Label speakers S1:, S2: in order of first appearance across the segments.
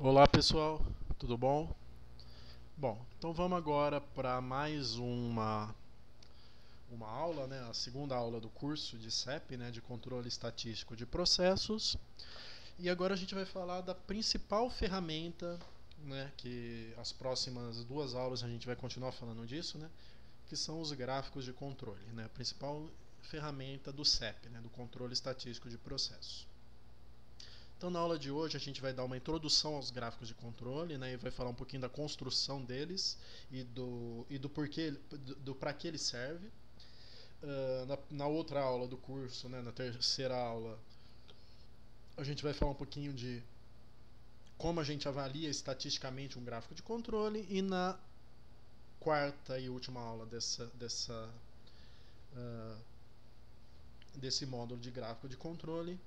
S1: Olá pessoal, tudo bom? Bom, então vamos agora para mais uma aula, né? A segunda aula do curso de CEP, né? De Controle Estatístico de Processos. E agora a gente vai falar da principal ferramenta, né? Que as próximas duas aulas a gente vai continuar falando disso, né? Que são os gráficos de controle, né? A principal ferramenta do CEP, né? Do Controle Estatístico de Processos. Então, na aula de hoje, a gente vai dar uma introdução aos gráficos de controle, né, e vai falar um pouquinho da construção deles e do porquê, do para que ele serve. Na outra aula do curso, né, na terceira aula, a gente vai falar um pouquinho de como a gente avalia estatisticamente um gráfico de controle. E na quarta e última aula uh, desse módulo de gráfico de controle,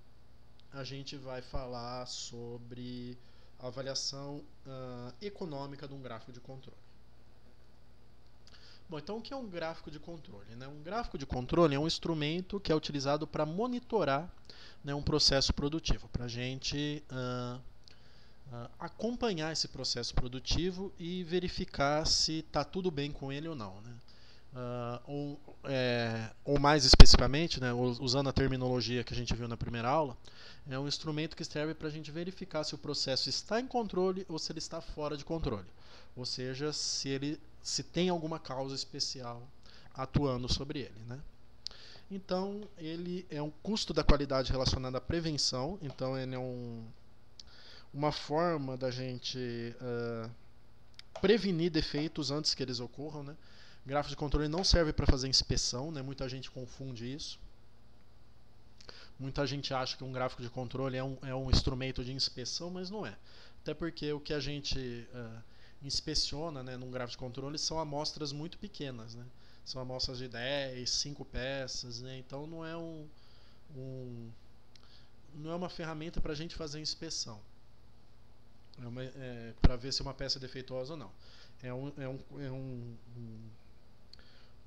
S1: a gente vai falar sobre a avaliação econômica de um gráfico de controle. Bom, então o que é um gráfico de controle, né? Um gráfico de controle é um instrumento que é utilizado para monitorar, né, um processo produtivo, para a gente acompanhar esse processo produtivo e verificar se está tudo bem com ele ou não, né? Ou mais especificamente, né, usando a terminologia que a gente viu na primeira aula, é um instrumento que serve para a gente verificar se o processo está em controle ou se ele está fora de controle. Ou seja, se tem alguma causa especial atuando sobre ele, né? Então, ele é um custo da qualidade relacionado à prevenção. Então, ele é uma forma da gente prevenir defeitos antes que eles ocorram, né? Gráfico de controle não serve para fazer inspeção, né? Muita gente confunde isso. Muita gente acha que um gráfico de controle é um instrumento de inspeção, mas não é. Até porque o que a gente inspeciona, né, num gráfico de controle são amostras muito pequenas, né? São amostras de 10, 5 peças, né? Então não é não é uma ferramenta para a gente fazer inspeção. Para ver se uma peça é defeituosa ou não.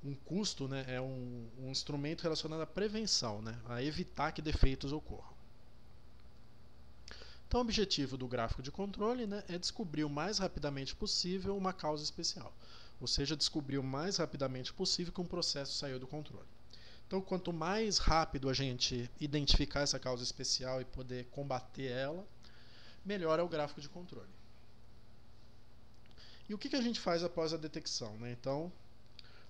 S1: Um custo, né, é um instrumento relacionado à prevenção, né, a evitar que defeitos ocorram. Então, o objetivo do gráfico de controle, né, é descobrir o mais rapidamente possível uma causa especial, ou seja, descobrir o mais rapidamente possível que um processo saiu do controle. Então, quanto mais rápido a gente identificar essa causa especial e poder combater ela, melhor é o gráfico de controle. E o que a gente faz após a detecção, né? Então,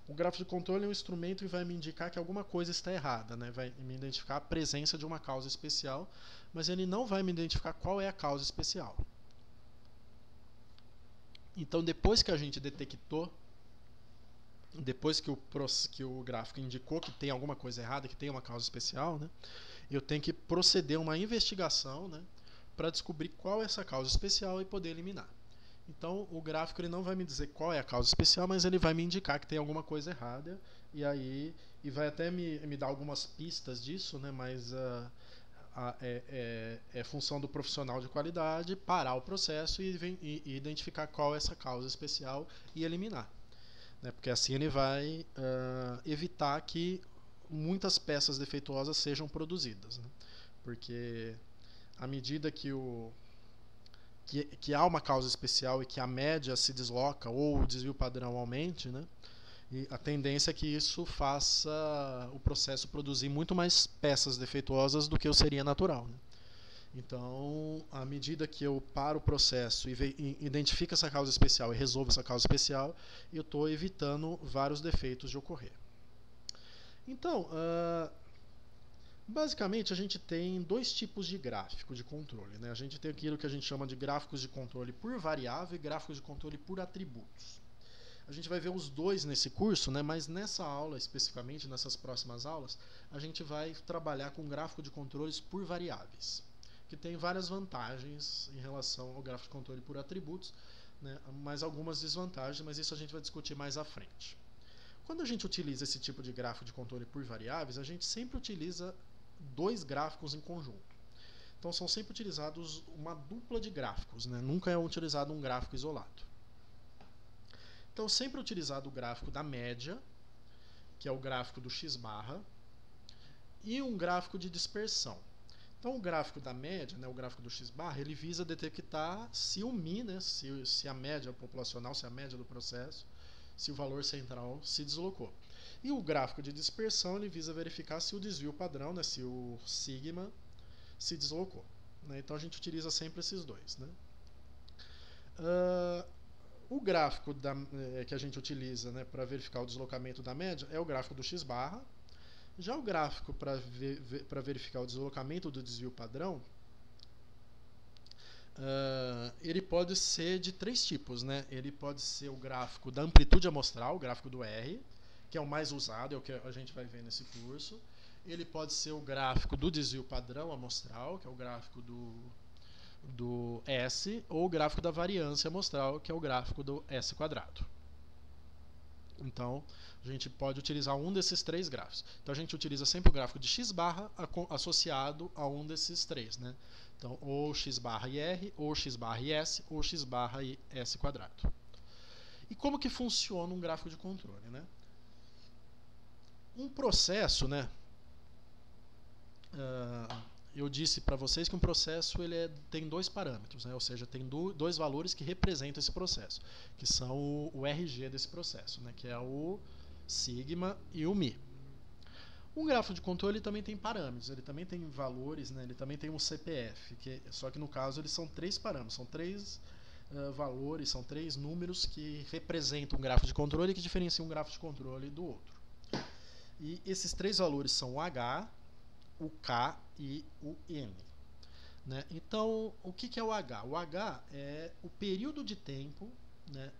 S1: o gráfico de controle é um instrumento que vai me indicar que alguma coisa está errada, né? Vai me identificar a presença de uma causa especial, mas ele não vai me identificar qual é a causa especial. Então, depois que a gente detectou, depois que o gráfico indicou que tem alguma coisa errada, que tem uma causa especial, né? Eu tenho que proceder a uma investigação, né, para descobrir qual é essa causa especial e poder eliminar. Então, o gráfico ele não vai me dizer qual é a causa especial, mas ele vai me indicar que tem alguma coisa errada e vai até me dar algumas pistas disso, né? Mas é função do profissional de qualidade parar o processo e identificar qual é essa causa especial e eliminar, né? Porque assim ele vai evitar que muitas peças defeituosas sejam produzidas, né? Porque à medida que há uma causa especial e que a média se desloca ou o desvio padrão aumente, né? E a tendência é que isso faça o processo produzir muito mais peças defeituosas do que o seria natural, né? Então, à medida que eu paro o processo e identifico essa causa especial e resolvo essa causa especial, eu estou evitando vários defeitos de ocorrer. Então, basicamente, a gente tem dois tipos de gráfico de controle, né? A gente tem aquilo que a gente chama de gráficos de controle por variável e gráficos de controle por atributos. A gente vai ver os dois nesse curso, né? Mas nessa aula, especificamente, nessas próximas aulas, a gente vai trabalhar com gráfico de controles por variáveis, que tem várias vantagens em relação ao gráfico de controle por atributos, né? Mas algumas desvantagens, mas isso a gente vai discutir mais à frente. Quando a gente utiliza esse tipo de gráfico de controle por variáveis, a gente sempre utiliza dois gráficos em conjunto. Então são sempre utilizados uma dupla de gráficos, né? Nunca é utilizado um gráfico isolado. Então sempre é utilizado o gráfico da média, que é o gráfico do x-barra, e um gráfico de dispersão. Então o gráfico da média, né, o gráfico do x-bar, ele visa detectar se o μ, né, se a média populacional, se a média do processo, se o valor central se deslocou. E o gráfico de dispersão, ele visa verificar se o desvio padrão, né, se o sigma se deslocou. Né? Então a gente utiliza sempre esses dois. Né? O gráfico que a gente utiliza, né, para verificar o deslocamento da média é o gráfico do x-barra. Já o gráfico para verificar o deslocamento do desvio padrão, ele pode ser de três tipos. Né? Ele pode ser o gráfico da amplitude amostral, o gráfico do R, que é o mais usado, é o que a gente vai ver nesse curso. Ele pode ser o gráfico do desvio padrão amostral, que é o gráfico do S, ou o gráfico da variância amostral, que é o gráfico do S quadrado. Então, a gente pode utilizar um desses três gráficos. Então, a gente utiliza sempre o gráfico de x-barra associado a um desses três. Né? Então, ou x-barra e R, ou x-barra e S, ou x-barra e S quadrado. E como que funciona um gráfico de controle? Né? Um processo, né? Eu disse para vocês que um processo tem dois parâmetros, né? Ou seja, tem dois valores que representam esse processo, que são o RG desse processo, né? Que é o sigma e o μ. Um gráfico de controle também tem parâmetros, ele também tem valores, né? Ele também tem um CPF, só que no caso eles são três parâmetros, são três valores, são três números que representam um gráfico de controle e que diferenciam um gráfico de controle do outro. E esses três valores são o H, o K e o N. Né? Então, o que é o H? O H é o período de tempo, né?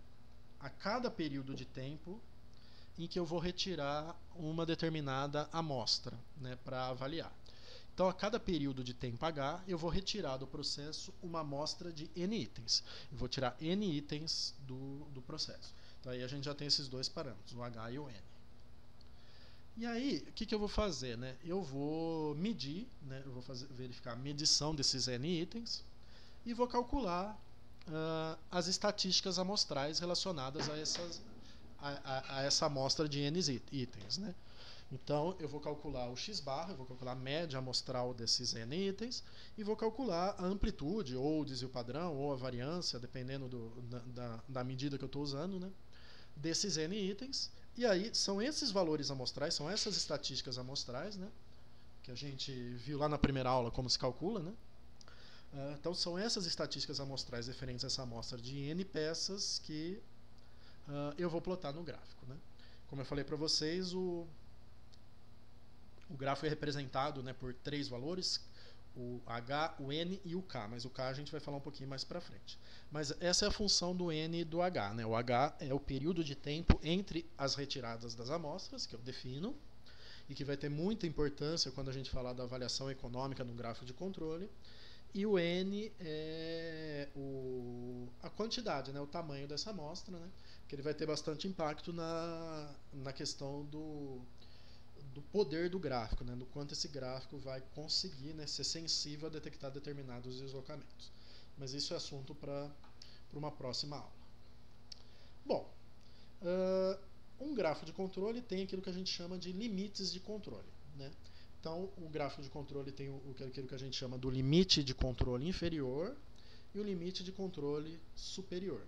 S1: A cada período de tempo em que eu vou retirar uma determinada amostra, né, para avaliar. Então, a cada período de tempo H, eu vou retirar do processo uma amostra de N itens. Eu vou tirar N itens do processo. Então, aí a gente já tem esses dois parâmetros, o H e o N. E aí, o que eu vou fazer? Né? Eu vou medir, né? Eu vou verificar a medição desses N itens e vou calcular as estatísticas amostrais relacionadas a essa amostra de N itens. Né? Então, eu vou calcular o x-barra, eu vou calcular a média amostral desses N itens e vou calcular a amplitude, ou o desvio padrão, ou a variância, dependendo da medida que eu estou usando, né? Desses N itens. E aí, são esses valores amostrais, são essas estatísticas amostrais, né? Que a gente viu lá na primeira aula como se calcula, né? Então, são essas estatísticas amostrais referentes a essa amostra de N peças que eu vou plotar no gráfico. Né? Como eu falei para vocês, o gráfico é representado, né, por três valores, o H, o N e o K, mas o K a gente vai falar um pouquinho mais para frente. Mas essa é a função do N e do H. Né? O H é o período de tempo entre as retiradas das amostras, que eu defino, e que vai ter muita importância quando a gente falar da avaliação econômica no gráfico de controle. E o N é a quantidade, né, o tamanho dessa amostra, né, que ele vai ter bastante impacto na questão do poder do gráfico, né, do quanto esse gráfico vai conseguir, né, ser sensível a detectar determinados deslocamentos. Mas isso é assunto para uma próxima aula. Bom, um gráfico de controle tem aquilo que a gente chama de limites de controle. Né? Então, o gráfico de controle tem aquilo que a gente chama do limite de controle inferior e o limite de controle superior.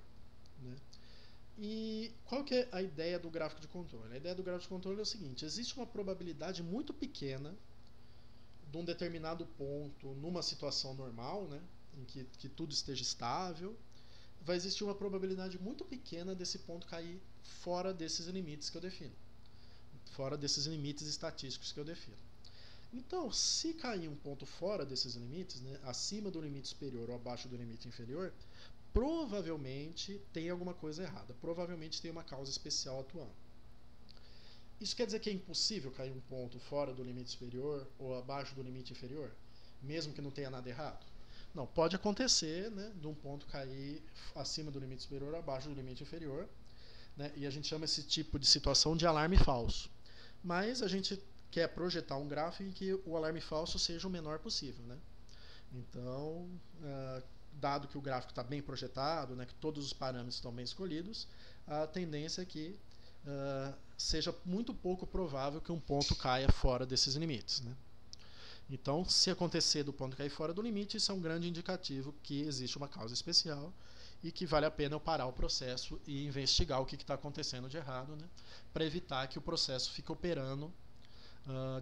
S1: Né? E qual que é a ideia do gráfico de controle? A ideia do gráfico de controle é o seguinte: existe uma probabilidade muito pequena de um determinado ponto numa situação normal, né, em que tudo esteja estável, vai existir uma probabilidade muito pequena desse ponto cair fora desses limites que eu defino, fora desses limites estatísticos que eu defino. Então, se cair um ponto fora desses limites, né, acima do limite superior ou abaixo do limite inferior, provavelmente tem alguma coisa errada. Provavelmente tem uma causa especial atuando. Isso quer dizer que é impossível cair um ponto fora do limite superior ou abaixo do limite inferior, mesmo que não tenha nada errado? Não, pode acontecer, né, de um ponto cair acima do limite superior ou abaixo do limite inferior, né, e a gente chama esse tipo de situação de alarme falso. Mas a gente quer projetar um gráfico em que o alarme falso seja o menor possível. Né? Então, dado que o gráfico está bem projetado, né, que todos os parâmetros estão bem escolhidos, a tendência é que seja muito pouco provável que um ponto caia fora desses limites. Né? Então, se acontecer do ponto cair fora do limite, isso é um grande indicativo que existe uma causa especial e que vale a pena eu parar o processo e investigar o que está acontecendo de errado, né, para evitar que o processo fique operando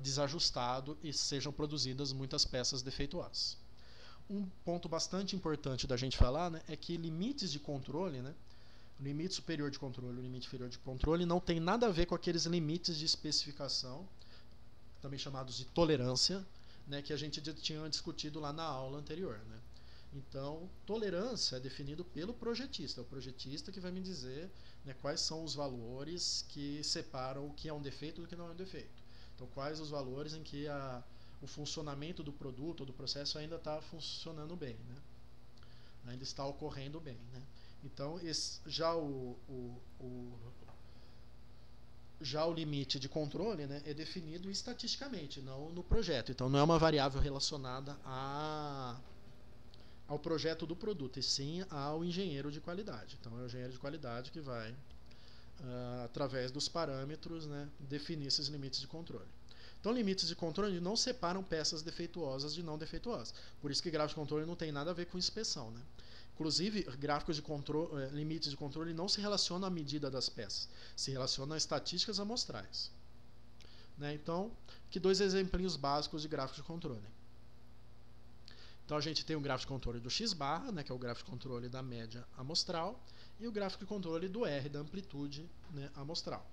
S1: desajustado e sejam produzidas muitas peças defeituosas. Um ponto bastante importante da gente falar, né, é que limites de controle, né, o limite superior de controle e o limite inferior de controle não tem nada a ver com aqueles limites de especificação, também chamados de tolerância, né, que a gente tinha discutido lá na aula anterior, né. Então, tolerância é definido pelo projetista. É o projetista que vai me dizer, né, quais são os valores que separam o que é um defeito do que não é um defeito. Então, quais os valores em que o funcionamento do produto ou do processo ainda está funcionando bem, né? Ainda está ocorrendo bem, né? Então, já o limite de controle, né, é definido estatisticamente, não no projeto. Então, não é uma variável relacionada ao projeto do produto, e sim ao engenheiro de qualidade. Então, é o engenheiro de qualidade que vai, através dos parâmetros, né, definir esses limites de controle. Então, limites de controle não separam peças defeituosas de não defeituosas. Por isso que gráfico de controle não tem nada a ver com inspeção, né? Inclusive, gráficos de controle, limites de controle não se relacionam à medida das peças, se relacionam a estatísticas amostrais. Né? Então, aqui dois exemplinhos básicos de gráfico de controle. Então, a gente tem o gráfico de controle do x-barra, né, que é o gráfico de controle da média amostral, e o gráfico de controle do R, da amplitude, né, amostral.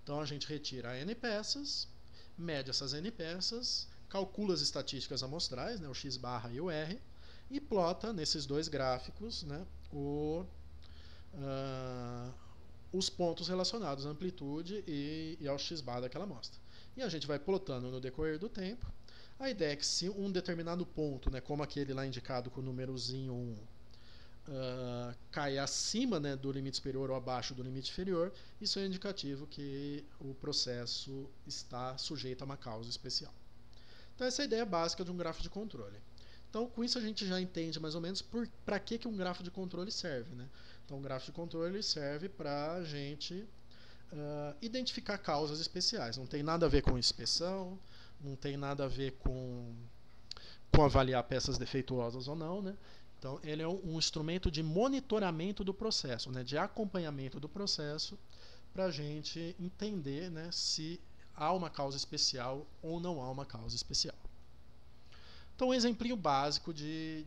S1: Então, a gente retira N peças, mede essas N peças, calcula as estatísticas amostrais, né, o x-barra e o R, e plota nesses dois gráficos, né, os pontos relacionados à amplitude e ao x-bar daquela amostra. E a gente vai plotando no decorrer do tempo. A ideia é que se um determinado ponto, né, como aquele lá indicado com o númerozinho 1, cai acima, né, do limite superior ou abaixo do limite inferior, isso é indicativo que o processo está sujeito a uma causa especial. Então essa é a ideia básica de um grafo de controle. Então, com isso a gente já entende mais ou menos para que um grafo de controle serve, né? Então, um grafo de controle serve para a gente identificar causas especiais. Não tem nada a ver com inspeção, não tem nada a ver com avaliar peças defeituosas ou não, né? Então, ele é um instrumento de monitoramento do processo, né? De acompanhamento do processo, para a gente entender, né, se há uma causa especial ou não há uma causa especial. Então, um exemplinho básico de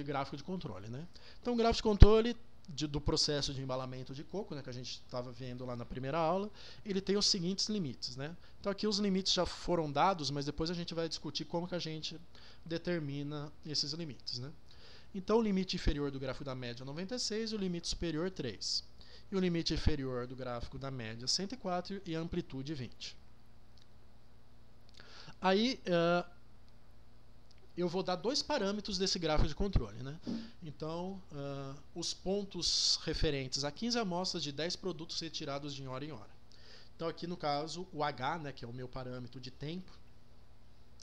S1: gráfico de controle, né? Então, o gráfico de controle do processo de embalamento de coco, né, que a gente estava vendo lá na primeira aula, ele tem os seguintes limites, né? Então, aqui os limites já foram dados, mas depois a gente vai discutir como que a gente determina esses limites, né? Então, o limite inferior do gráfico da média é 96 e o limite superior 3. E o limite inferior do gráfico da média 104 e a amplitude 20. Aí, eu vou dar dois parâmetros desse gráfico de controle, né? Então, os pontos referentes a 15 amostras de 10 produtos retirados de hora em hora. Então, aqui no caso, o H, né, que é o meu parâmetro de tempo,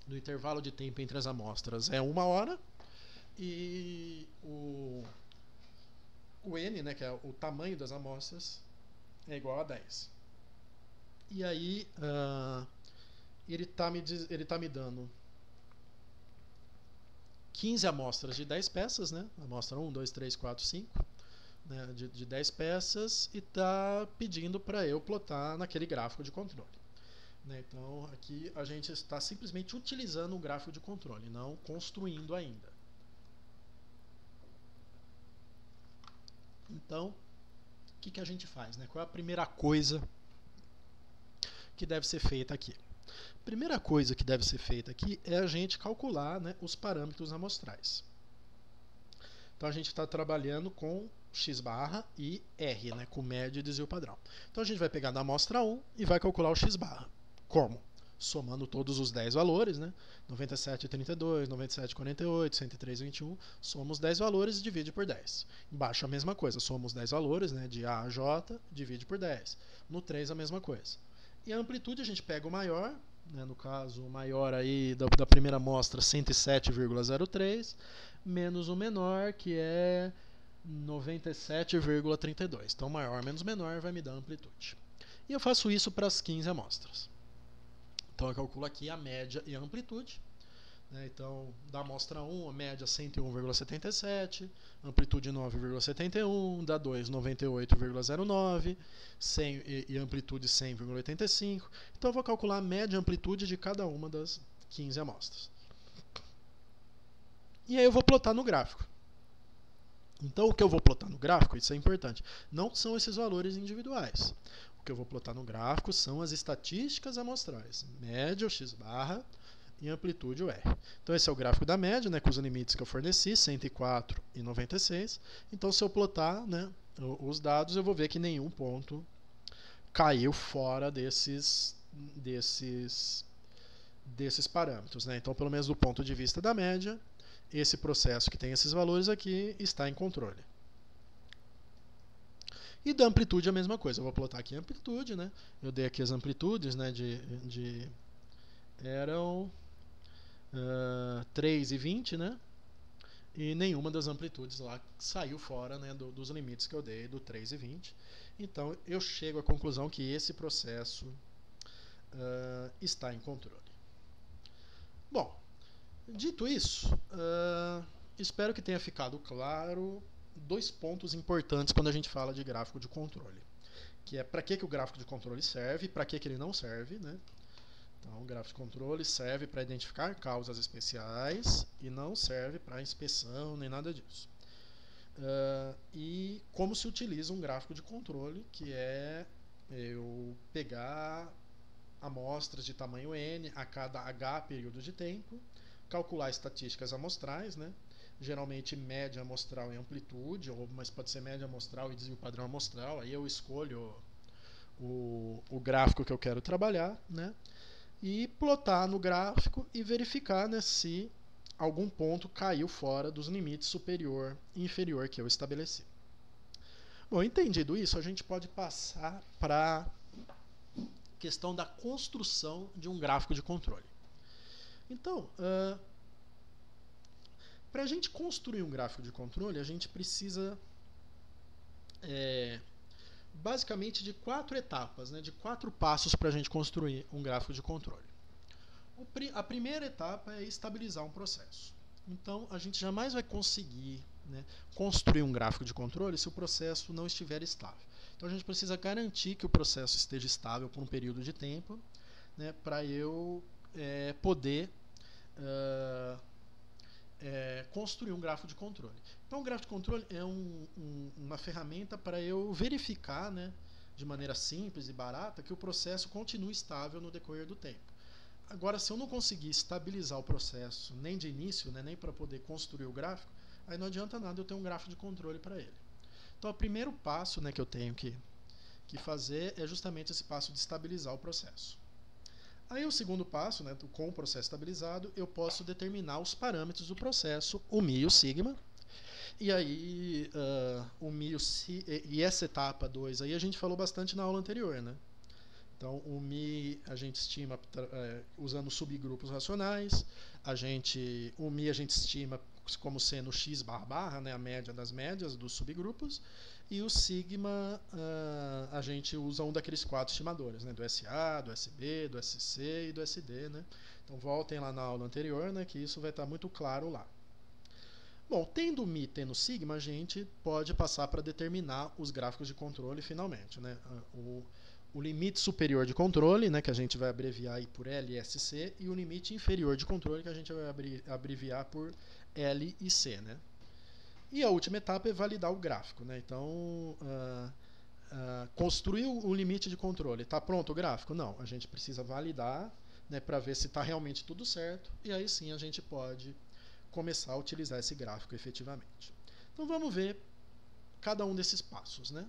S1: do intervalo de tempo entre as amostras é 1 hora, e o N, né, que é o tamanho das amostras, é igual a 10. E aí, ele está me dando 15 amostras de 10 peças, né? Amostra 1, 2, 3, 4, 5, né? de 10 peças, e está pedindo para eu plotar naquele gráfico de controle. Né? Então, aqui a gente está simplesmente utilizando um gráfico de controle, não construindo ainda. Então, o que a gente faz? Né? Qual é a primeira coisa que deve ser feita aqui? A primeira coisa que deve ser feita aqui é a gente calcular, né, os parâmetros amostrais. Então a gente está trabalhando com x-barra e R, né, com média e desvio padrão. Então a gente vai pegar da amostra 1 e vai calcular o x-barra. Como? Somando todos os 10 valores, né? 97,32, 97,48, 103,21, soma os 10 valores e divide por 10. Embaixo a mesma coisa, soma os 10 valores, né, de A a J, divide por 10. No 3 a mesma coisa. E a amplitude a gente pega o maior, né, no caso o maior aí da primeira amostra 107,03, menos o menor, que é 97,32. Então maior menos menor vai me dar a amplitude. E eu faço isso para as 15 amostras. Então eu calculo aqui a média e a amplitude. né? Então, da amostra 1, a média 101,77, amplitude 9,71, da 2, 98,09, e amplitude 100,85. Então, eu vou calcular a média amplitude de cada uma das 15 amostras. E aí eu vou plotar no gráfico. Então, o que eu vou plotar no gráfico, isso é importante, não são esses valores individuais. O que eu vou plotar no gráfico são as estatísticas amostrais, média, o x barra, e amplitude, o R. Então, esse é o gráfico da média, né, com os limites que eu forneci, 104 e 96. Então, se eu plotar, né, os dados, eu vou ver que nenhum ponto caiu fora desses parâmetros, né? Então, pelo menos do ponto de vista da média, esse processo que tem esses valores aqui está em controle. E da amplitude a mesma coisa. Eu vou plotar aqui a amplitude, né? Eu dei aqui as amplitudes, né, eram 3 e 20, né? E nenhuma das amplitudes lá saiu fora, né, dos limites que eu dei, do 3 e 20. Então, eu chego à conclusão que esse processo está em controle. Bom, dito isso, espero que tenha ficado claro dois pontos importantes quando a gente fala de gráfico de controle. Que é para que o gráfico de controle serve e para que ele não serve, né? Então, o gráfico de controle serve para identificar causas especiais e não serve para inspeção nem nada disso. E como se utiliza um gráfico de controle, que é eu pegar amostras de tamanho n a cada h período de tempo, calcular estatísticas amostrais, né? Geralmente média amostral e amplitude, mas pode ser média amostral e desvio padrão amostral. Aí eu escolho o gráfico que eu quero trabalhar, né? E plotar no gráfico e verificar, né, se algum ponto caiu fora dos limites superior e inferior que eu estabeleci. Bom, entendido isso, a gente pode passar para a questão da construção de um gráfico de controle. Então, para a gente construir um gráfico de controle, a gente precisa basicamente de 4 etapas, né, de 4 passos para a gente construir um gráfico de controle. A primeira etapa é estabilizar um processo. Então, a gente jamais vai conseguir, né, construir um gráfico de controle se o processo não estiver estável. Então, a gente precisa garantir que o processo esteja estável por um período de tempo, né, para eu poder construir um gráfico de controle. Então, o gráfico de controle é uma ferramenta para eu verificar, né, de maneira simples e barata, que o processo continue estável no decorrer do tempo. Agora, se eu não conseguir estabilizar o processo nem de início, né, nem para poder construir o gráfico, aí não adianta nada eu ter um gráfico de controle para ele. Então, o primeiro passo, né, que eu tenho que fazer é justamente esse passo de estabilizar o processo. Aí o segundo passo, né, com o processo estabilizado, eu posso determinar os parâmetros do processo, o mi e o sigma. E aí, o mi e essa etapa 2 aí a gente falou bastante na aula anterior, né? Então, o mi a gente estima usando subgrupos racionais, o mi a gente estima como sendo x barra barra, né, a média das médias dos subgrupos, e o sigma a gente usa um daqueles 4 estimadores, né, do SA, do SB, do SC e do SD, né? Então voltem lá na aula anterior, né, que isso vai estar muito claro lá. Bom, tendo mi, tendo sigma, a gente pode passar para determinar os gráficos de controle finalmente, né? O limite superior de controle, né, que a gente vai abreviar aí por L e SC, e o limite inferior de controle, que a gente vai abreviar por L e C, né? E a última etapa é validar o gráfico, né? Então, construir o limite de controle. Está pronto o gráfico? Não, a gente precisa validar, né, para ver se está realmente tudo certo, e aí sim a gente pode começar a utilizar esse gráfico efetivamente. Então vamos ver cada um desses passos, né?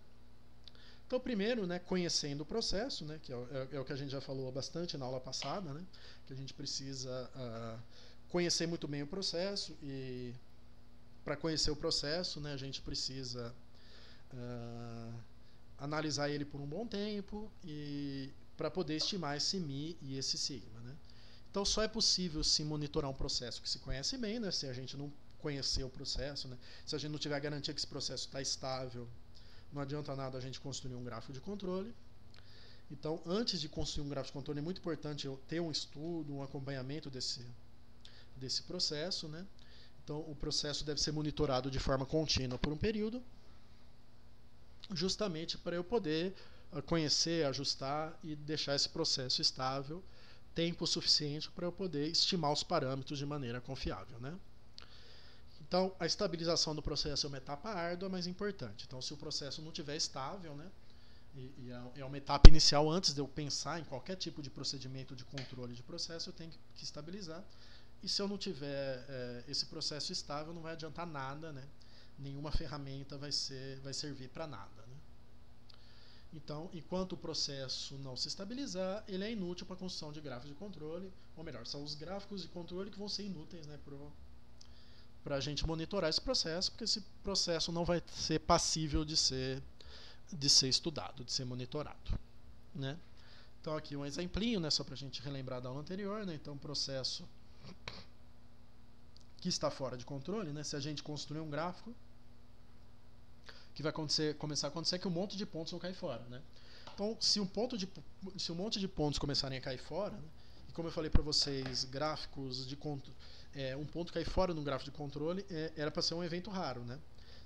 S1: Então, primeiro, né, conhecendo o processo, né, que é o que a gente já falou bastante na aula passada, né, que a gente precisa conhecer muito bem o processo, e para conhecer o processo, né, a gente precisa analisar ele por um bom tempo e para poder estimar esse mi e esse sigma, né. Então, só é possível se monitorar um processo que se conhece bem, né, se a gente não conhecer o processo, né, se a gente não tiver a garantia que esse processo está estável, não adianta nada a gente construir um gráfico de controle. Então, antes de construir um gráfico de controle, é muito importante eu ter um estudo, um acompanhamento desse processo, né? Então o processo deve ser monitorado de forma contínua por um período, justamente para eu poder conhecer, ajustar e deixar esse processo estável tempo suficiente para eu poder estimar os parâmetros de maneira confiável, né? Então, a estabilização do processo é uma etapa árdua, mas importante. Então, se o processo não estiver estável, né, e é uma etapa inicial antes de eu pensar em qualquer tipo de procedimento de controle de processo, eu tenho que estabilizar. E se eu não tiver esse processo estável, não vai adiantar nada, né? Nenhuma ferramenta vai servir para nada, né? Então, enquanto o processo não se estabilizar, ele é inútil para a construção de gráficos de controle, ou melhor, são os gráficos de controle que vão ser inúteis, né, para a gente monitorar esse processo, porque esse processo não vai ser passível de ser estudado, de ser monitorado, né? Então aqui um exemplinho, né, só para a gente relembrar da aula anterior, né? Então processo que está fora de controle, né? Se a gente construir um gráfico, que vai começar a acontecer é que um monte de pontos vão cair fora, né? Então se um monte de pontos começarem a cair fora, né? E como eu falei para vocês, gráficos de controle, um ponto cair fora num gráfico de controle era para ser um evento raro, né?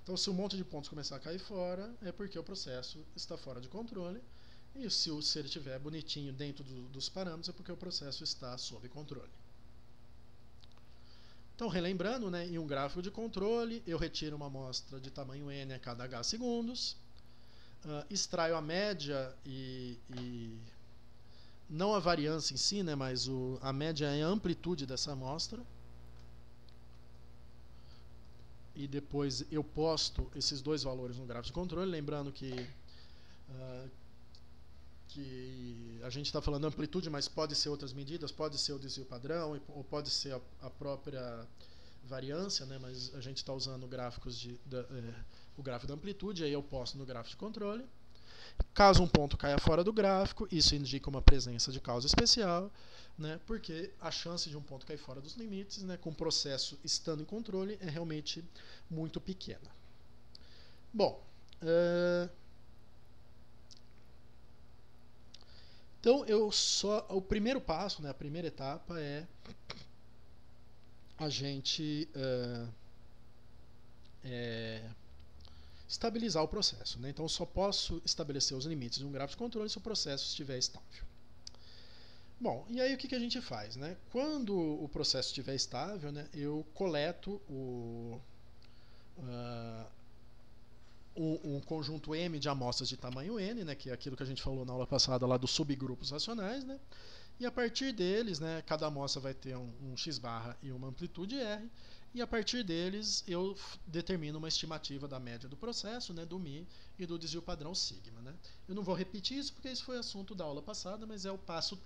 S1: Então, se um monte de pontos começar a cair fora, é porque o processo está fora de controle. E se ele estiver bonitinho dentro dos parâmetros, é porque o processo está sob controle. Então, relembrando, né, em um gráfico de controle, eu retiro uma amostra de tamanho n a cada h segundos, extraio a média e não a variância em si, né, mas a média é a amplitude dessa amostra. E depois eu posto esses dois valores no gráfico de controle, lembrando que a gente está falando amplitude, mas pode ser outras medidas, pode ser o desvio padrão, ou pode ser a própria variância, né? Mas a gente está usando gráficos o gráfico da amplitude, aí eu posto no gráfico de controle. Caso um ponto caia fora do gráfico, isso indica uma presença de causa especial, né, porque a chance de um ponto cair fora dos limites, né, com o processo estando em controle, é realmente muito pequena. Bom, então o primeiro passo, né, a primeira etapa é a gente estabilizar o processo, né? Então eu só posso estabelecer os limites de um gráfico de controle se o processo estiver estável. Bom, e aí o que a gente faz, né? Quando o processo estiver estável, né, eu coleto um conjunto M de amostras de tamanho N, né, que é aquilo que a gente falou na aula passada lá dos subgrupos racionais, né? E a partir deles, né, cada amostra vai ter um x barra e uma amplitude R, e a partir deles eu determino uma estimativa da média do processo, né, do μ e do desvio padrão sigma, né? Eu não vou repetir isso porque isso foi assunto da aula passada, mas é o passo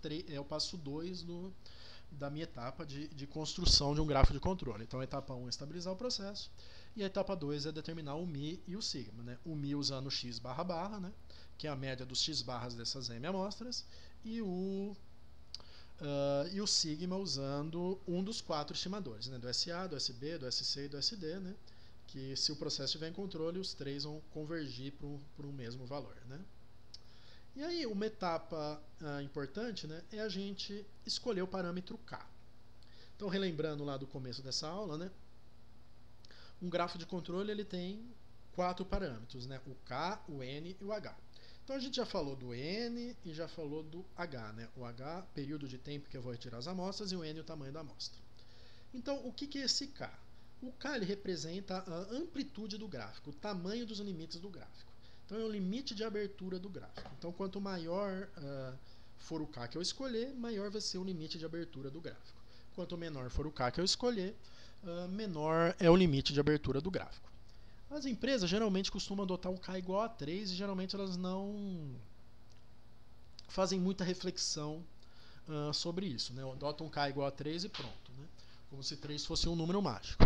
S1: 2 da minha etapa de construção de um gráfico de controle. Então a etapa 1 é estabilizar o processo, e a etapa 2 é determinar o μ e o sigma, né? O μ usando o x barra barra, né, que é a média dos x barras dessas m amostras, e o sigma usando um dos 4 estimadores, né, do SA, do SB, do SC e do SD, né, que se o processo estiver em controle, os três vão convergir para um mesmo valor, né. E aí, uma etapa importante, né, é a gente escolher o parâmetro K. Então, relembrando lá do começo dessa aula, né, um grafo de controle ele tem 4 parâmetros, né, o K, o N e o H. Então a gente já falou do N e já falou do H, né? O H, período de tempo que eu vou retirar as amostras, e o N, o tamanho da amostra. Então, o que é esse K? O K ele representa a amplitude do gráfico, o tamanho dos limites do gráfico. Então, é o limite de abertura do gráfico. Então, quanto maior for o K que eu escolher, maior vai ser o limite de abertura do gráfico. Quanto menor for o K que eu escolher, menor é o limite de abertura do gráfico. As empresas geralmente costumam adotar um K igual a 3 e geralmente elas não fazem muita reflexão sobre isso, né? Adotam um K igual a 3 e pronto, né? Como se 3 fosse um número mágico.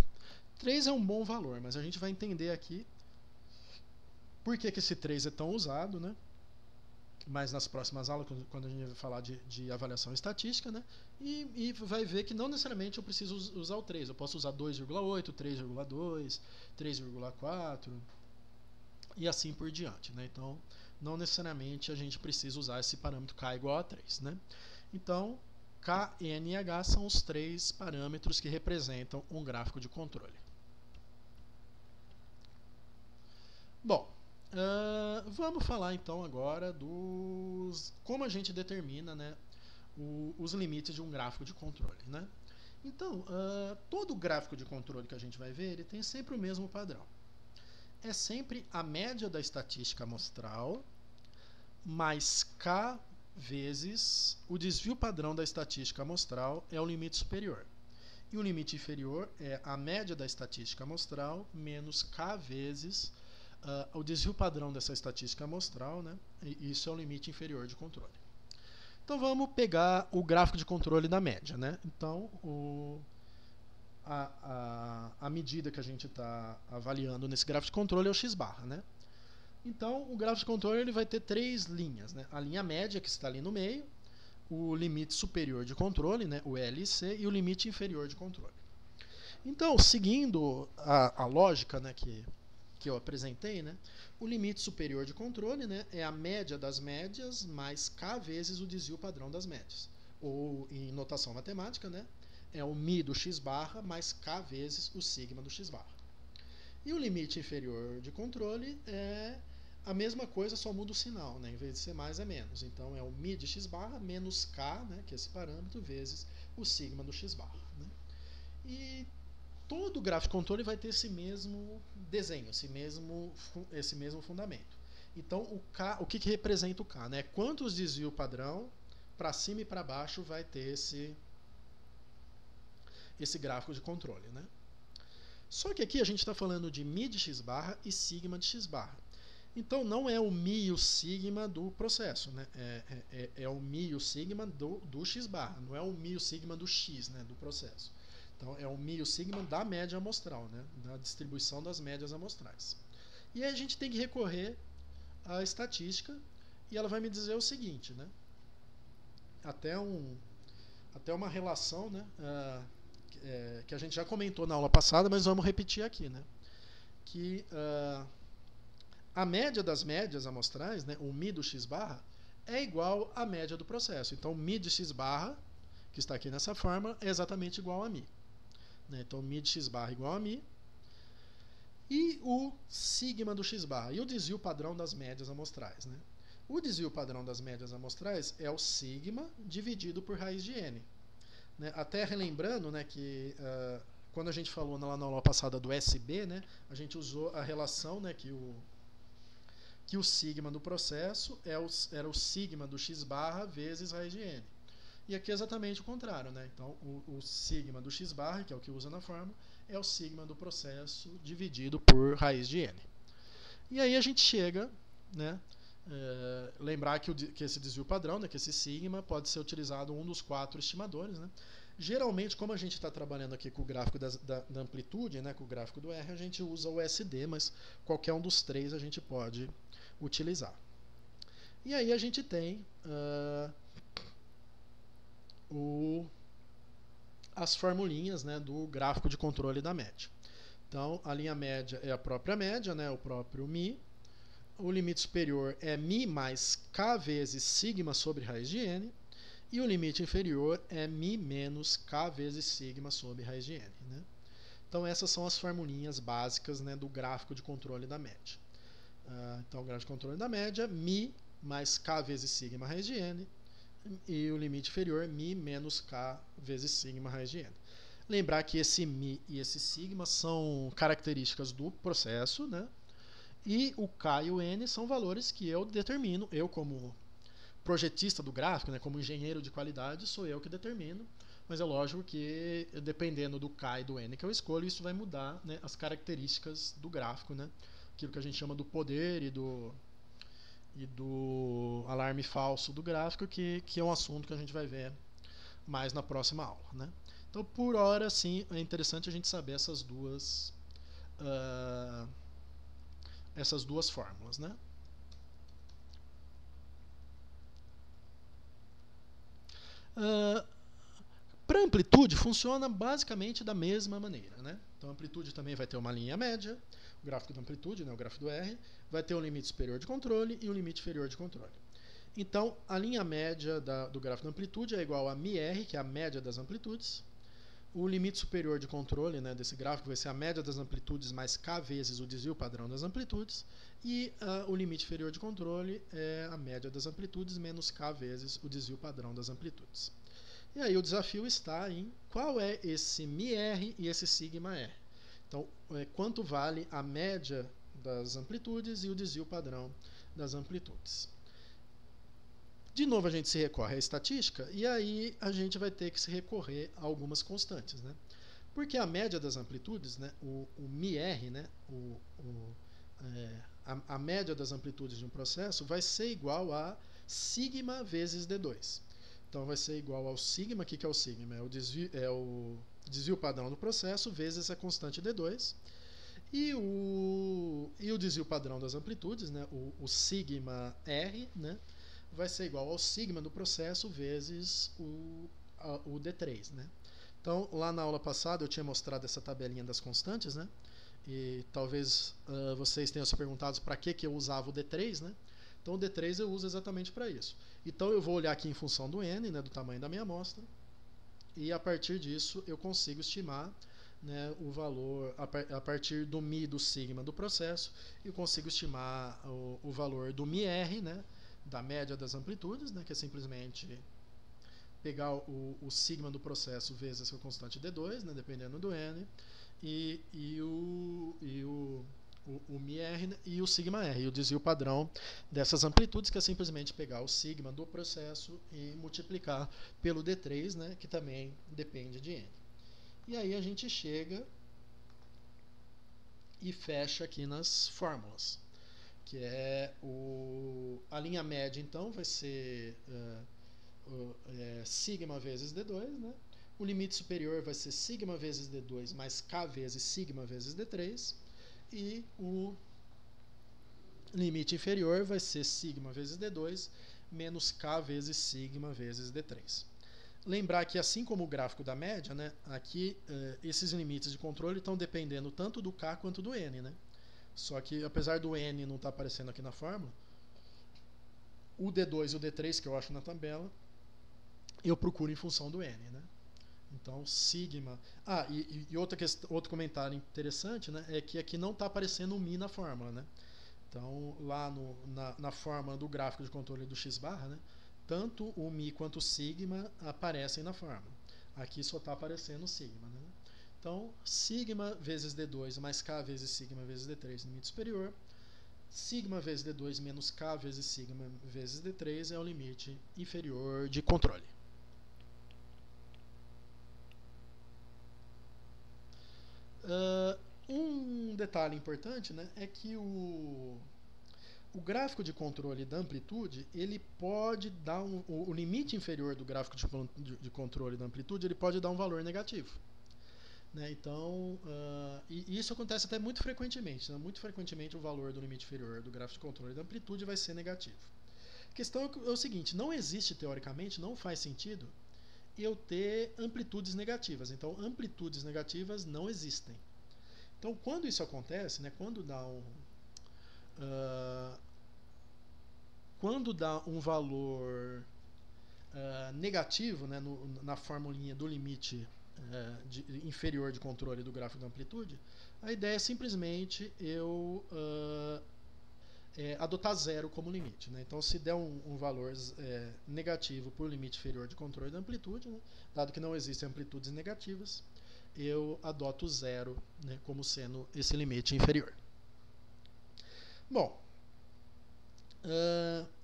S1: 3 é um bom valor, mas a gente vai entender aqui por que esse 3 é tão usado, né? Mas nas próximas aulas, quando a gente vai falar de avaliação estatística, né? E vai ver que não necessariamente eu preciso usar o 3. Eu posso usar 2,8, 3,2, 3,4 e assim por diante, né? Então, não necessariamente a gente precisa usar esse parâmetro K igual a 3, né? Então, K, N e H são os três parâmetros que representam um gráfico de controle. Bom, vamos falar então agora dos como a gente determina, né, os limites de um gráfico de controle, né? Então, todo gráfico de controle que a gente vai ver, ele tem sempre o mesmo padrão. É sempre a média da estatística amostral mais K vezes o desvio padrão da estatística amostral é o limite superior. E o limite inferior é a média da estatística amostral menos K vezes o desvio padrão dessa estatística amostral, né? E isso é o limite inferior de controle. Então vamos pegar o gráfico de controle da média, né? Então a medida que a gente está avaliando nesse gráfico de controle é o x-barra, né? Então o gráfico de controle ele vai ter três linhas, né? A linha média que está ali no meio, o limite superior de controle, né? O LC, e o limite inferior de controle. Então, seguindo a lógica, né, que eu apresentei, né, o limite superior de controle, né, é a média das médias mais K vezes o desvio padrão das médias. Ou, em notação matemática, né, é o μ do x-barra mais K vezes o sigma do x-barra. E o limite inferior de controle é a mesma coisa, só muda o sinal, né? Em vez de ser mais, é menos. Então, é o μ de x-barra menos K, né, que é esse parâmetro, vezes o sigma do x-barra. Né? E todo gráfico de controle vai ter esse mesmo desenho, esse mesmo fundamento. Então, o que representa o K? Né? Quantos desvio padrão para cima e para baixo vai ter esse gráfico de controle. Né? Só que aqui a gente está falando de μ de x-barra e sigma de x-barra. Então, não é o μ e o sigma do processo, né? É o μ e o sigma do x-barra, não é o μ e o sigma do x, né, do processo. Então, é o μ e o sigma da média amostral, né, da distribuição das médias amostrais. E aí a gente tem que recorrer à estatística e ela vai me dizer o seguinte, né? Até uma relação, né, que a gente já comentou na aula passada, mas vamos repetir aqui, né? Que a média das médias amostrais, né, o μ do x-barra, é igual à média do processo. Então, o μ de x-barra, que está aqui nessa forma, é exatamente igual a μ. Né? Então, μ de x-barra igual a μ. E o sigma do x-barra, e o desvio padrão das médias amostrais. Né? O desvio padrão das médias amostrais é o sigma dividido por raiz de n. Né? Até relembrando, né, que quando a gente falou lá na aula passada do SB, né, a gente usou a relação, né, que o sigma do processo era o sigma do x-barra vezes raiz de n. E aqui é exatamente o contrário. Né? Então, o sigma do x-barra, que é o que usa na fórmula, é o sigma do processo dividido por raiz de n. E aí a gente chega, né, lembrar que esse desvio padrão, né, que esse sigma, pode ser utilizado um dos 4 estimadores. Né? Geralmente, como a gente está trabalhando aqui com o gráfico da amplitude, né, com o gráfico do R, a gente usa o SD, mas qualquer um dos 3 a gente pode utilizar. E aí a gente tem as formulinhas, né, do gráfico de controle da média. Então, a linha média é a própria média, né, o próprio μ. O limite superior é μ mais K vezes sigma sobre raiz de n. E o limite inferior é μ menos K vezes sigma sobre raiz de n. Né? Então, essas são as formulinhas básicas, né, do gráfico de controle da média. Então, o gráfico de controle da média, μ mais K vezes sigma raiz de n. E o limite inferior, μ menos K vezes sigma raiz de n. Lembrar que esse μ e esse sigma são características do processo, né? E o K e o N são valores que eu determino, eu como projetista do gráfico, né, como engenheiro de qualidade, sou eu que determino, mas é lógico que dependendo do K e do N que eu escolho, isso vai mudar, né, as características do gráfico, né, aquilo que a gente chama do poder e do alarme falso do gráfico, que é um assunto que a gente vai ver mais na próxima aula. Né? Então, por hora, sim, é interessante a gente saber essas duas fórmulas. Né? Para amplitude, funciona basicamente da mesma maneira. Né? Então, a amplitude também vai ter uma linha média, o gráfico da amplitude, né, o gráfico do R, vai ter um limite superior de controle e um limite inferior de controle. Então, a linha média do gráfico da amplitude é igual a μr, que é a média das amplitudes. O limite superior de controle, né, desse gráfico vai ser a média das amplitudes mais k vezes o desvio padrão das amplitudes. E o limite inferior de controle é a média das amplitudes menos k vezes o desvio padrão das amplitudes. E aí o desafio está em qual é esse μr e esse σr. Então, quanto vale a média das amplitudes e o desvio padrão das amplitudes. De novo a gente se recorre à estatística e aí a gente vai ter que se recorrer a algumas constantes, né? Porque a média das amplitudes, né, o μr, né, a média das amplitudes de um processo vai ser igual a sigma vezes D2. Então vai ser igual ao sigma. O que é o sigma? É o desvio padrão do processo vezes a constante D2. E o desvio padrão das amplitudes, né, o sigma R, né, vai ser igual ao sigma do processo vezes o D3. Né? Então, lá na aula passada eu tinha mostrado essa tabelinha das constantes, né? E talvez vocês tenham se perguntado para que eu usava o D3, né? Então o D3 eu uso exatamente para isso. Então eu vou olhar aqui em função do n, né, do tamanho da minha amostra, e a partir disso eu consigo estimar, né, o valor a partir do μ e do sigma do processo, eu consigo estimar o valor do μr, né, da média das amplitudes, né, que é simplesmente pegar o sigma do processo vezes a constante D2, né, dependendo do n, e o μr, né, e o sigma r, e o desvio padrão dessas amplitudes, que é simplesmente pegar o sigma do processo e multiplicar pelo D3, né, que também depende de n. E aí a gente chega e fecha aqui nas fórmulas, que é a linha média, então, vai ser sigma vezes D2, né? O limite superior vai ser sigma vezes D2 mais k vezes sigma vezes D3, e o limite inferior vai ser sigma vezes D2 menos k vezes sigma vezes D3. Lembrar que, assim como o gráfico da média, né, aqui esses limites de controle estão dependendo tanto do k quanto do n. Né? Só que, apesar do n não estar aparecendo aqui na fórmula, o D2 e o D3, que eu acho na tabela, eu procuro em função do n. Né? Então, sigma... e outro comentário interessante, né, é que aqui não está aparecendo o μ na fórmula. Né? Então, lá na fórmula do gráfico de controle do x barra, né, tanto o μ quanto o sigma aparecem na fórmula. Aqui só está aparecendo o sigma. Né? Então, sigma vezes D2 mais k vezes sigma vezes D3 no limite superior. Sigma vezes D2 menos k vezes sigma vezes D3 é o limite inferior de controle. Um detalhe importante, né, é que o gráfico de controle da amplitude, ele pode dar o limite inferior do gráfico de controle da amplitude, ele pode dar um valor negativo. Né? Então, e isso acontece até muito frequentemente. Né? Muito frequentemente o valor do limite inferior do gráfico de controle da amplitude vai ser negativo. A questão é o seguinte, não existe teoricamente, não faz sentido eu ter amplitudes negativas. Então, amplitudes negativas não existem. Então, quando isso acontece, né, quando dá um valor negativo, né, na formulinha do limite inferior de controle do gráfico da amplitude, a ideia é simplesmente eu adotar zero como limite. Né? Então, se der um valor negativo por limite inferior de controle da amplitude, né, dado que não existem amplitudes negativas, eu adoto zero, né, como sendo esse limite inferior. Bom,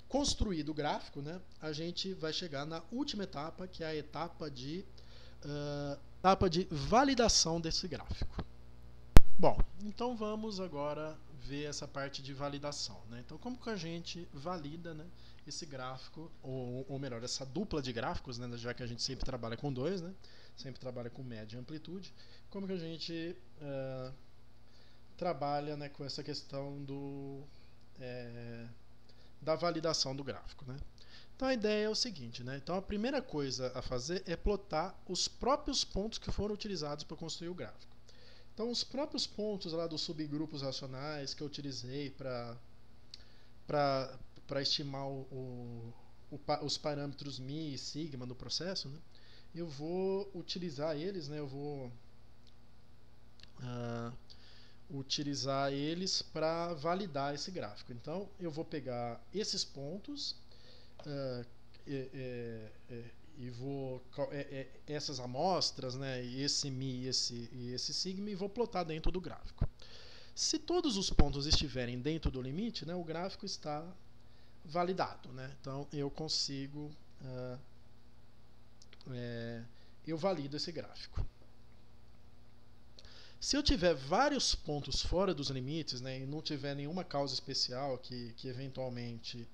S1: construído o gráfico, né, a gente vai chegar na última etapa, que é a etapa de validação desse gráfico. Bom, então vamos agora ver essa parte de validação. Né? Então, como que a gente valida, né, esse gráfico, ou melhor, essa dupla de gráficos, né, já que a gente sempre trabalha com dois, né, sempre trabalha com média e amplitude, como que a gente trabalha, né, com essa questão da validação do gráfico. Né? Então a ideia é o seguinte, né? Então a primeira coisa a fazer é plotar os próprios pontos que foram utilizados para construir o gráfico. Então os próprios pontos lá dos subgrupos racionais que eu utilizei para para estimar os parâmetros mi e sigma do processo, né, eu vou utilizar eles, né, eu vou utilizar eles para validar esse gráfico. Então eu vou pegar esses pontos e vou essas amostras, né, esse mi e esse sigma, e vou plotar dentro do gráfico. Se todos os pontos estiverem dentro do limite, né, o gráfico está validado, né? Então eu consigo eu valido esse gráfico. Se eu tiver vários pontos fora dos limites, né, e não tiver nenhuma causa especial que eventualmente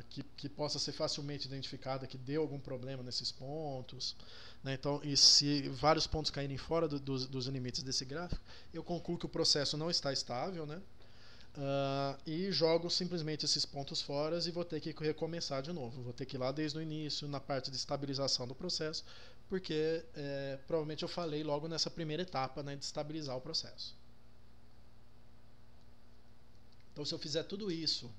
S1: que possa ser facilmente identificada, que dê algum problema nesses pontos, né, então, e se vários pontos caírem fora dos limites desse gráfico, eu concluo que o processo não está estável, né, e jogo simplesmente esses pontos fora e vou ter que recomeçar de novo. Vou ter que ir lá desde o início, na parte de estabilização do processo, porque provavelmente eu falei logo nessa primeira etapa, né, de estabilizar o processo. Então, se eu fizer tudo isso,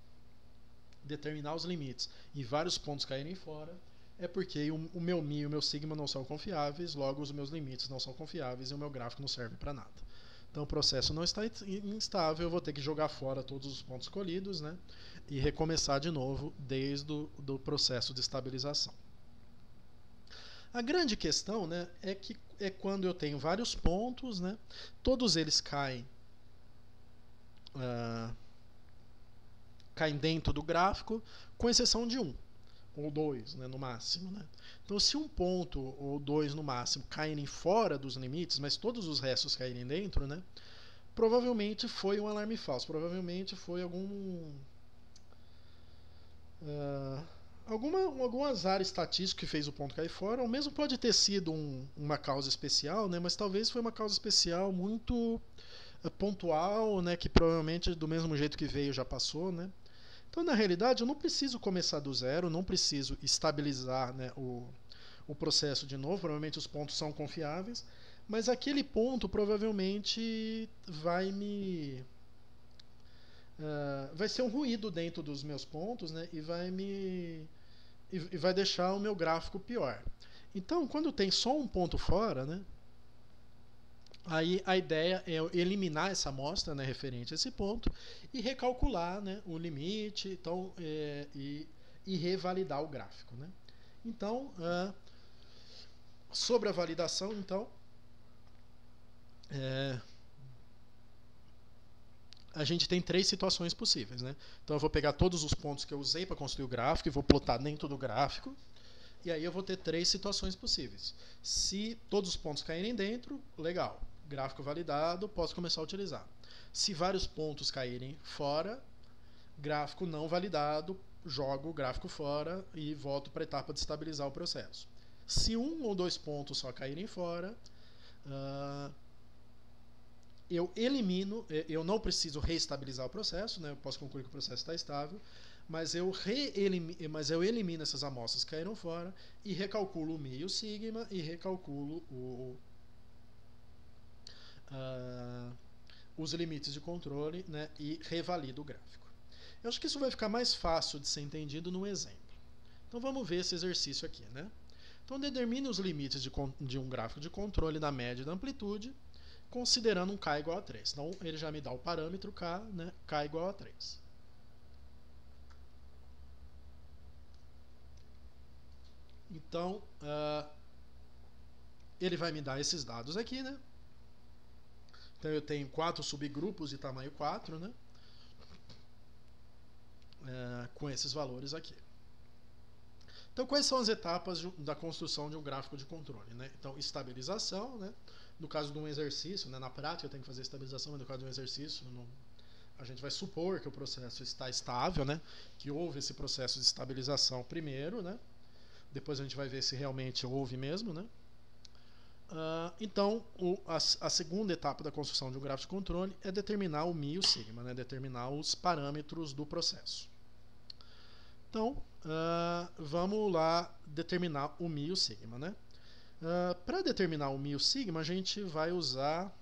S1: determinar os limites e vários pontos caírem fora, é porque o meu mi e o meu sigma não são confiáveis, logo os meus limites não são confiáveis e o meu gráfico não serve para nada. Então o processo não está instável, eu vou ter que jogar fora todos os pontos escolhidos, né, e recomeçar de novo desde o processo de estabilização. A grande questão, né, é quando eu tenho vários pontos, né, todos eles caem dentro do gráfico, com exceção de um ou dois, né, no máximo, né? Então, se um ponto ou dois no máximo caírem fora dos limites, mas todos os restos caírem dentro, né, provavelmente foi um alarme falso, provavelmente foi algum azar estatístico que fez o ponto cair fora, ou mesmo pode ter sido uma causa especial, né, mas talvez foi uma causa especial muito pontual, né, que provavelmente do mesmo jeito que veio já passou, né. Então, na realidade, eu não preciso começar do zero, não preciso estabilizar, né, o processo de novo, provavelmente os pontos são confiáveis, mas aquele ponto provavelmente vai ser um ruído dentro dos meus pontos, né, e vai deixar o meu gráfico pior. Então, quando tem só um ponto fora, né, aí a ideia é eliminar essa amostra, né, referente a esse ponto e recalcular, né, o limite, então, e revalidar o gráfico, né. Então, sobre a validação, então, a gente tem três situações possíveis, né. Então eu vou pegar todos os pontos que eu usei para construir o gráfico e vou plotar dentro do gráfico. E aí eu vou ter três situações possíveis. Se todos os pontos caírem dentro, legal. Gráfico validado, posso começar a utilizar. Se vários pontos caírem fora, gráfico não validado, jogo o gráfico fora e volto para a etapa de estabilizar o processo. Se um ou dois pontos só caírem fora, eu elimino, eu não preciso reestabilizar o processo, né, eu posso concluir que o processo está estável, mas eu elimino essas amostras que caíram fora e recalculo o mi e o sigma e recalculo os limites de controle, né, e revalido o gráfico. Eu acho que isso vai ficar mais fácil de ser entendido no exemplo. Então vamos ver esse exercício aqui, né? Então determine os limites de um gráfico de controle da média e da amplitude, considerando um k igual a 3. Então ele já me dá o parâmetro k, né, k igual a 3. Então, ele vai me dar esses dados aqui, né? Então eu tenho 4 subgrupos de tamanho 4, né? Com esses valores aqui. Então, quais são as etapas da construção de um gráfico de controle, né? Então, estabilização, né? No caso de um exercício, né? Na prática eu tenho que fazer estabilização, mas no caso de um exercício, a gente vai supor que o processo está estável, né? Que houve esse processo de estabilização primeiro, né? Depois a gente vai ver se realmente houve mesmo, né? Então, a segunda etapa da construção de um gráfico de controle é determinar o mi e o sigma, né? Determinar os parâmetros do processo. Então, vamos lá determinar o mi e o sigma, né? Para determinar o mi e o sigma, a gente vai usar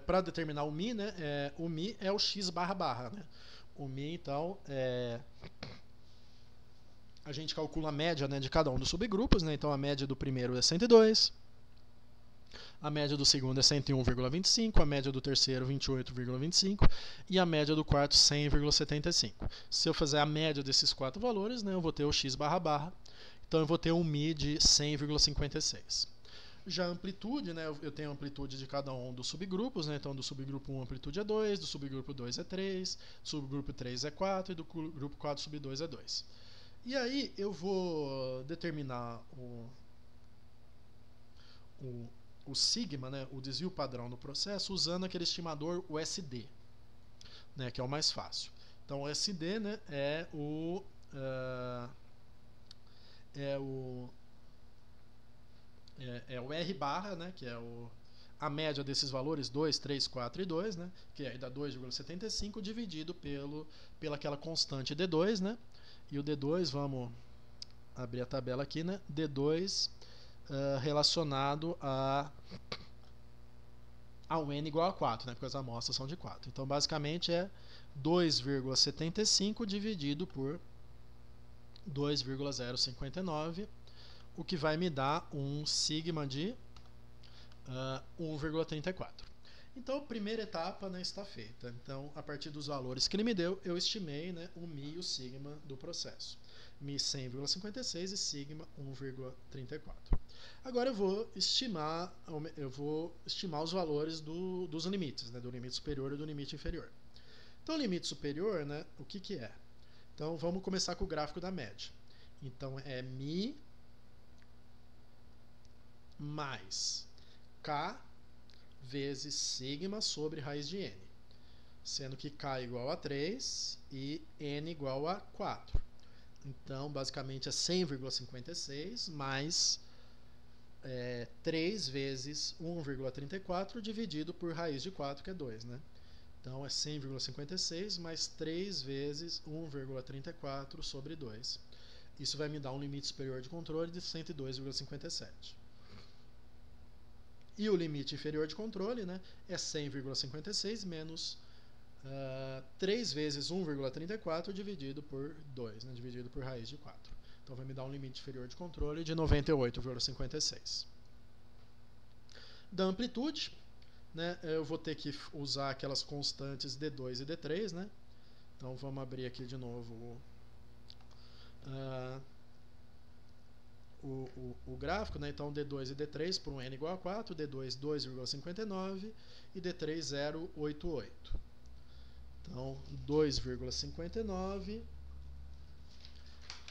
S1: para determinar o Mi, né, o Mi é o x barra barra, né? O Mi, então, a gente calcula a média, né, de cada um dos subgrupos, né? Então a média do primeiro é 102, a média do segundo é 101,25, a média do terceiro 28,25 e a média do quarto 100,75. Se eu fizer a média desses quatro valores, né, eu vou ter o x barra barra, então eu vou ter um Mi de 100,56. Já a amplitude, né, eu tenho a amplitude de cada um dos subgrupos, né, então do subgrupo 1 a amplitude é 2, do subgrupo 2 é 3, do subgrupo 3 é 4 e do grupo 4 sub 2 é 2. E aí eu vou determinar o sigma, né, o desvio padrão do processo, usando aquele estimador USD, né, que é o mais fácil. Então o USD, né, é o R barra, né, que é a média desses valores 2, 3, 4 e 2, né, que aí dá 2,75 dividido pela aquela constante D2, né, e o D2, vamos abrir a tabela aqui, né, D2 relacionado ao N igual a 4, né, porque as amostras são de 4. Então basicamente é 2,75 dividido por 2,059, o que vai me dar um sigma de 1,34. Então a primeira etapa, né, está feita. Então a partir dos valores que ele me deu, eu estimei, né, o Mi e o sigma do processo. Mi 100,56 e sigma 1,34. Agora eu vou estimar os valores dos limites, né, do limite superior e do limite inferior. Então o limite superior, né, o que é? Então vamos começar com o gráfico da média. Então é Mi mais K vezes sigma sobre raiz de N, sendo que K igual a 3 e N igual a 4. Então, basicamente é 100,56 mais 3 vezes 1,34 dividido por raiz de 4, que é 2, né? Então é 100,56 mais 3 vezes 1,34 sobre 2. Isso vai me dar um limite superior de controle de 102,57. E o limite inferior de controle, né, é 100,56 menos 3 vezes 1,34 dividido por 2, né, dividido por raiz de 4. Então vai me dar um limite inferior de controle de 98,56. Da amplitude, né, eu vou ter que usar aquelas constantes D2 e D3, né? Então vamos abrir aqui de novo o gráfico, né? Então D2 e D3 por um N igual a 4, D2 2,59 e D3 0,88. Então 2,59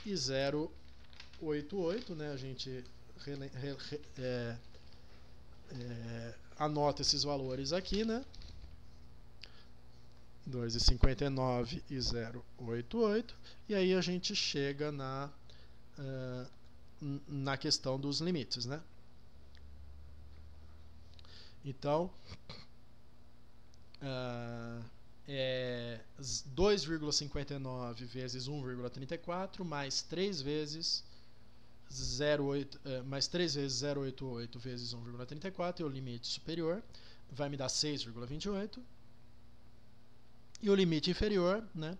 S1: e 0,88, né? A gente anota esses valores aqui, né? 2,59 e 0,88, e aí a gente chega na questão dos limites, né? Então, 2,59 vezes 1,34 mais 3 vezes 0,88 vezes 1,34 é o limite superior, vai me dar 6,28. E o limite inferior, né,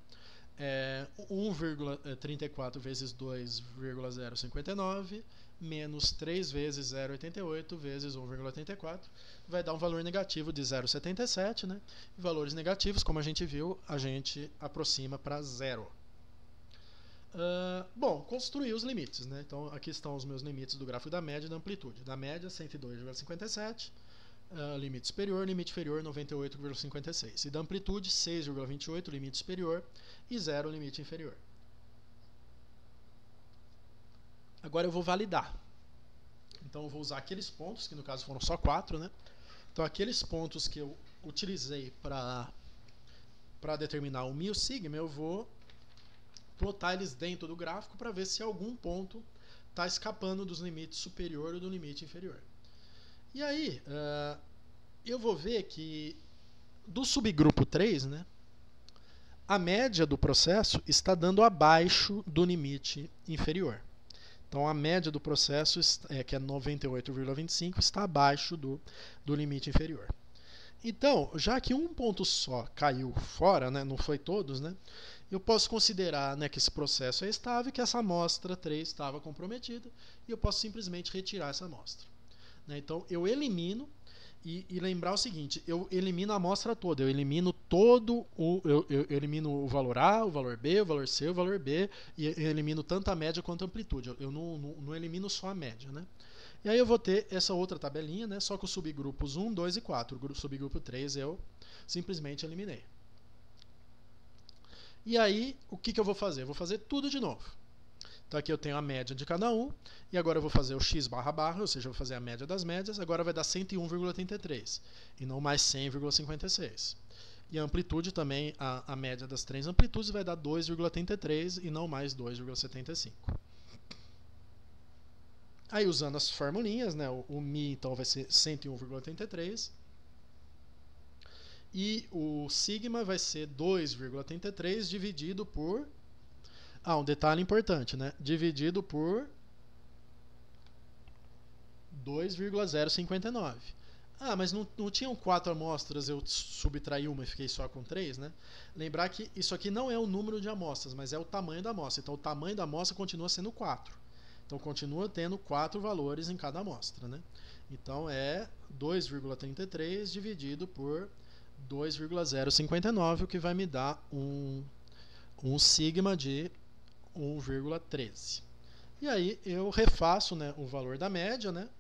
S1: é 1,34 vezes 2,059 menos 3 vezes 0,88 vezes 1,84 vai dar um valor negativo de 0,77, né? E valores negativos, como a gente viu, a gente aproxima para zero. Bom, construir os limites, né? Então aqui estão os meus limites do gráfico da média e da amplitude. Da média 102,57, limite superior, limite inferior 98,56. E da amplitude 6,28, limite superior, e 0, limite inferior. Agora eu vou validar. Então eu vou usar aqueles pontos, que no caso foram só 4, né? Então aqueles pontos que eu utilizei para determinar o Mi e o sigma, eu vou plotar eles dentro do gráfico para ver se algum ponto está escapando dos limites superior ou do limite inferior. E aí, eu vou ver que do subgrupo 3, né, a média do processo está dando abaixo do limite inferior. Então, a média do processo, que é 98,25, está abaixo do limite inferior. Então, já que um ponto só caiu fora, né, não foi todos, né, eu posso considerar, né, que esse processo é estável e que essa amostra 3 estava comprometida e eu posso simplesmente retirar essa amostra. Né? Então, eu elimino e lembrar o seguinte, eu elimino a amostra toda, eu elimino eu elimino o valor A, o valor B, o valor C, o valor B, e eu elimino tanto a média quanto a amplitude, eu não elimino só a média, né? E aí eu vou ter essa outra tabelinha, né, só com os subgrupos 1, 2 e 4, o subgrupo 3 eu simplesmente eliminei. E aí, o que eu vou fazer? Eu vou fazer tudo de novo. Então aqui eu tenho a média de cada um, e agora eu vou fazer o x barra barra, ou seja, eu vou fazer a média das médias, agora vai dar 101,83, e não mais 100,56. E a amplitude também, a média das três amplitudes vai dar 2,33 e não mais 2,75. Aí usando as formulinhas, né, o μ então vai ser 101,83, e o sigma vai ser 2,83 dividido por... um detalhe importante, né? Dividido por 2,059. Mas não tinham 4 amostras, eu subtraí uma e fiquei só com 3, né? Lembrar que isso aqui não é o número de amostras, mas é o tamanho da amostra. Então o tamanho da amostra continua sendo 4. Então continua tendo 4 valores em cada amostra, né? Então é 2,33 dividido por 2,059, o que vai me dar um sigma de 1,13. E aí eu refaço, né, o valor da média, né,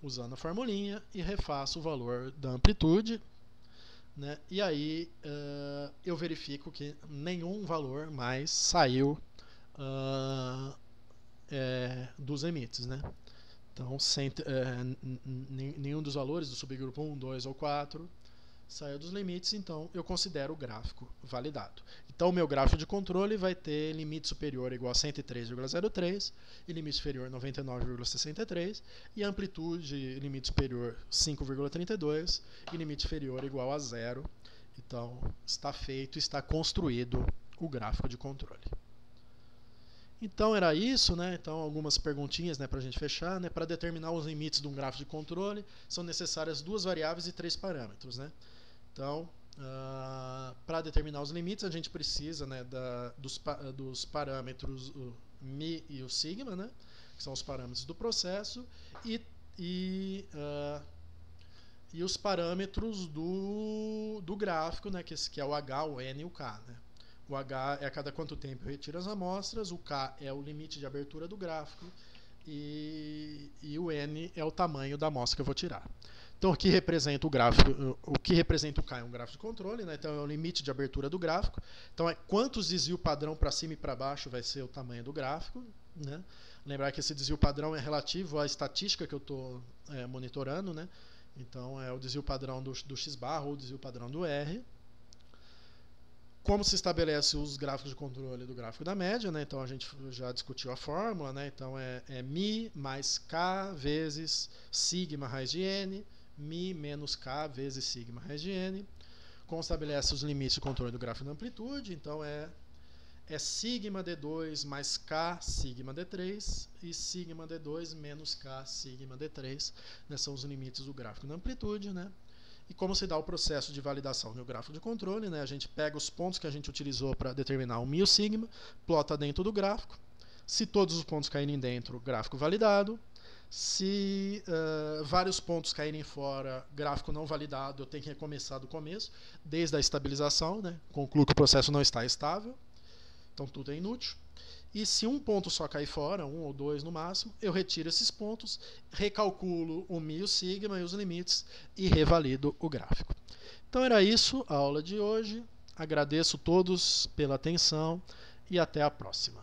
S1: usando a formulinha, e refaço o valor da amplitude, né, e aí eu verifico que nenhum valor mais saiu dos limites, né? Então, nenhum dos valores do subgrupo 1, 2 ou 4 saiu dos limites, então eu considero o gráfico validado. Então o meu gráfico de controle vai ter limite superior igual a 103,03 e limite inferior 99,63 e amplitude limite superior 5,32 e limite inferior igual a 0. Então está feito, está construído o gráfico de controle. Então era isso, né? Então algumas perguntinhas, né, para a gente fechar, né? Para determinar os limites de um gráfico de controle são necessárias 2 variáveis e 3 parâmetros, né? Então, para determinar os limites, a gente precisa, né, dos parâmetros o μ e o sigma, né, que são os parâmetros do processo, e os parâmetros do gráfico, né, que é o H, o N e o K. Né. O H é a cada quanto tempo eu retiro as amostras, o K é o limite de abertura do gráfico, e o N é o tamanho da amostra que eu vou tirar. Então aqui representa o gráfico, o que representa o K é um gráfico de controle, né? Então é o limite de abertura do gráfico. Então é quantos desvio padrão para cima e para baixo vai ser o tamanho do gráfico, né? Lembrar que esse desvio padrão é relativo à estatística que eu estou monitorando, né? Então é o desvio padrão do x barra ou o desvio padrão do R. Como se estabelece os gráficos de controle do gráfico da média, né? Então a gente já discutiu a fórmula, né? Então é μ mais K vezes sigma raiz de N, μ menos K vezes sigma raiz de N. Como estabelece os limites de controle do gráfico da amplitude, então é sigma D2 mais K sigma D3 e sigma D2 menos K sigma D3. Né? São os limites do gráfico da amplitude, né? E como se dá o processo de validação no gráfico de controle, né? A gente pega os pontos que a gente utilizou para determinar o μ e o sigma, plota dentro do gráfico. Se todos os pontos caírem dentro, gráfico validado. Se vários pontos caírem fora, gráfico não validado, eu tenho que recomeçar do começo, desde a estabilização, né? Concluo que o processo não está estável, então tudo é inútil. E se um ponto só cair fora, 1 ou 2 no máximo, eu retiro esses pontos, recalculo o μ e o sigma e os limites e revalido o gráfico. Então era isso a aula de hoje. Agradeço todos pela atenção e até a próxima.